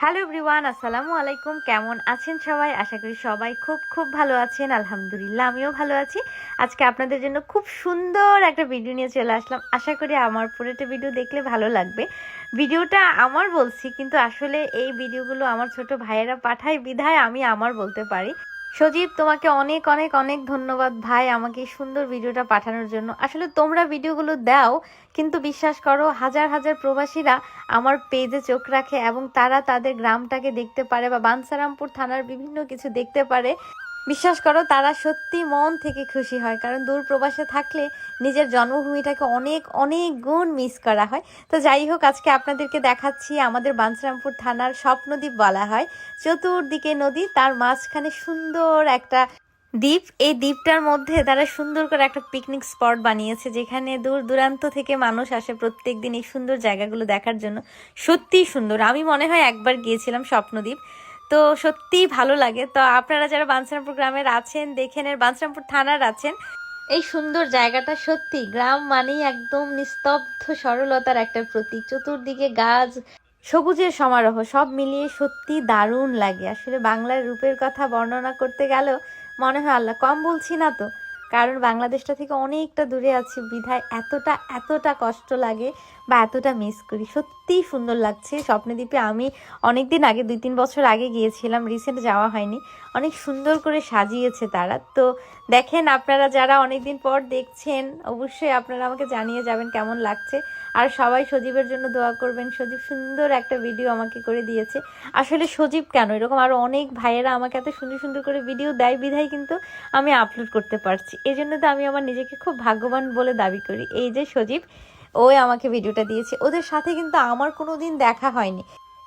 Hello everyone, আসসালামু আলাইকুম। কেমন আছেন সবাই? আশা করি সবাই খুব খুব ভালো আছেন। আলহামদুলিল্লাহ, আমিও ভালো আছি। আজকে আপনাদের জন্য খুব সুন্দর একটা ভিডিও নিয়ে চলে আসলাম। আশা করি আমার পুরোটা ভিডিও দেখলে ভালো লাগবে। ভিডিওটা আমার বলছি, কিন্তু আসলে এই ভিডিওগুলো আমার ছোট ভাইয়েরা পাঠায় বিধায় আমি আমার বলতে পারি। সজীব, তোমাকে অনেক অনেক অনেক ধন্যবাদ ভাই, আমাকে এই সুন্দর ভিডিওটা পাঠানোর জন্য। আসলে তোমরা ভিডিওগুলো দাও, কিন্তু বিশ্বাস করো, হাজার হাজার প্রবাসীরা আমার পেজে চোখ রাখে এবং তারা তাদের গ্রামটাকে দেখতে পারে বা বাঞ্ছারামপুর থানার বিভিন্ন কিছু দেখতে পারে। বিশ্বাস করো, তারা সত্যি মন থেকে খুশি হয়, কারণ দূর প্রবাসে থাকলে নিজের জন্মভূমিটাকে অনেক অনেক গুণ মিস করা হয়। তো যাই হোক, আজকে আপনাদেরকে দেখাচ্ছি আমাদের বাঞ্ছারামপুর থানার স্বপ্নদ্বীপ বলা হয়। চতুর্দিকে নদী, তার মাঝখানে সুন্দর একটা দ্বীপ। এই দ্বীপটার মধ্যে তারা সুন্দর করে একটা পিকনিক স্পট বানিয়েছে, যেখানে দূর দূরান্ত থেকে মানুষ আসে প্রত্যেক দিন এই সুন্দর জায়গাগুলো দেখার জন্য। সত্যিই সুন্দর। আমি মনে হয় একবার গিয়েছিলাম স্বপ্নদ্বীপ, তো সত্যিই ভালো লাগে। তো আপনারা যারা বাঞ্ছারামপুর গ্রামের আছেন, দেখেন, এর বাঞ্ছারামপুর থানার আছেন, এই সুন্দর জায়গাটা সত্যি, গ্রাম মানেই একদম নিস্তব্ধ সরলতার একটা প্রতীক। চতুর্দিকে গাছ, সবুজের সমারোহ, সব মিলিয়ে সত্যি দারুণ লাগে। আসলে বাংলার রূপের কথা বর্ণনা করতে গেলেও মনে হয় আল্লাহ, কম বলছি না তো? কারণ বাংলাদেশটা থেকে অনেকটা দূরে আছি বিধায় এতটা এতটা কষ্ট লাগে বা এতটা মিস করি। সত্যিই সুন্দর লাগছে স্বপ্নদ্বীপে। আমি অনেক দিন আগে, 2-3 বছর আগে গিয়েছিলাম, রিসেন্ট যাওয়া হয়নি। অনেক সুন্দর করে সাজিয়েছে তারা। তো দেখেন, আপনারা যারা অনেকদিন পর দেখছেন, অবশ্যই আপনারা আমাকে জানিয়ে যাবেন কেমন লাগছে। আর সবাই সজীবের জন্য দোয়া করবেন। সজীব সুন্দর একটা ভিডিও আমাকে করে দিয়েছে। আসলে সজীব কেন, এরকম আরও অনেক ভাইয়েরা আমাকে এত সুন্দর সুন্দর করে ভিডিও দেয় বিধায় কিন্তু আমি আপলোড করতে পারছি। এই জন্য তো আমি আমার নিজেকে খুব ভাগ্যবান বলে দাবি করি। এই যে সজীব, ওই আমাকে ভিডিওটা দিয়েছে। ওদের সাথে কিন্তু আমার কোনো দিন দেখা হয়নি।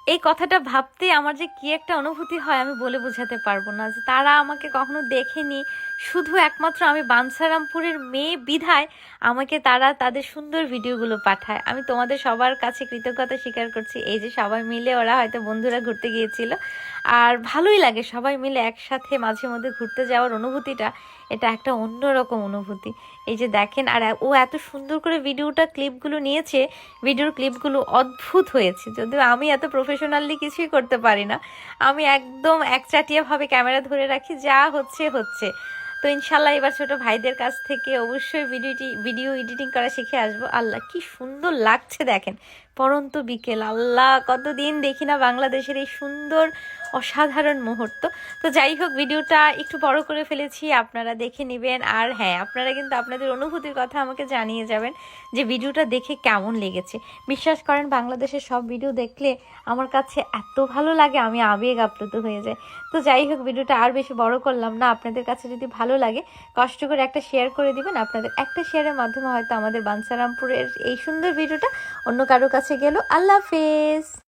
এই কথাটা ভাবতে আমার যে কি একটা অনুভূতি হয় আমি বলে বোঝাতে পারবো না, যে তারা আমাকে কখনো দেখেনি। শুধু একমাত্র আমি বাঞ্ছারামপুরের মেয়ে বিধায় আমাকে তারা তাদের সুন্দর ভিডিওগুলো পাঠায়। আমি তোমাদের সবার কাছে কৃতজ্ঞতা স্বীকার করছি। এই যে সবাই মিলে, ওরা হয়তো বন্ধুরা ঘুরতে গিয়েছিল, আর ভালোই লাগে সবাই মিলে একসাথে মাঝে মধ্যে ঘুরতে যাওয়ার অনুভূতিটা, এটা একটা অন্যরকম অনুভূতি। এই যে দেখেন, আর ও এত সুন্দর করে ক্লিপগুলো নিয়েছে। ভিডিওর ক্লিপগুলো অদ্ভুত হয়েছে, যদিও আমি এত প্রফেশনালি কিছুই করতে পারি না। আমি একদম একচাটিয়াভাবে ক্যামেরা ধরে রাখি, যা হচ্ছে হচ্ছে। তো ইনশাল্লাহ এবার ছোট ভাইদের কাছ থেকে অবশ্যই ভিডিও এডিটিং করা শিখে আসবো। আল্লাহ, কি সুন্দর লাগছে দেখেন, পরন্ত বিকেল। আল্লাহ, কতদিন দেখি না বাংলাদেশের এই সুন্দর অসাধারণ মুহূর্ত। তো যাই হোক, ভিডিওটা একটু বড় করে ফেলেছি, আপনারা দেখে নেবেন। আর হ্যাঁ, আপনারা কিন্তু আপনাদের অনুভূতির কথা আমাকে জানিয়ে যাবেন যে ভিডিওটা দেখে কেমন লেগেছে। বিশ্বাস করেন, বাংলাদেশের সব ভিডিও দেখলে আমার কাছে এত ভালো লাগে, আমি আবেগ আপ্লুত হয়ে যাই। তো যাই হোক, ভিডিওটা আর বেশি বড় করলাম না। আপনাদের কাছে যদি ভালো লাগে, কষ্ট করে একটা শেয়ার করে দিবেন। আপনাদের একটা শেয়ারের মাধ্যমে হয়তো আমাদের বাঞ্ছারামপুরের এই সুন্দর ভিডিওটা অন্য কারো কাছে গেল। আল্লাহ হাফেজ।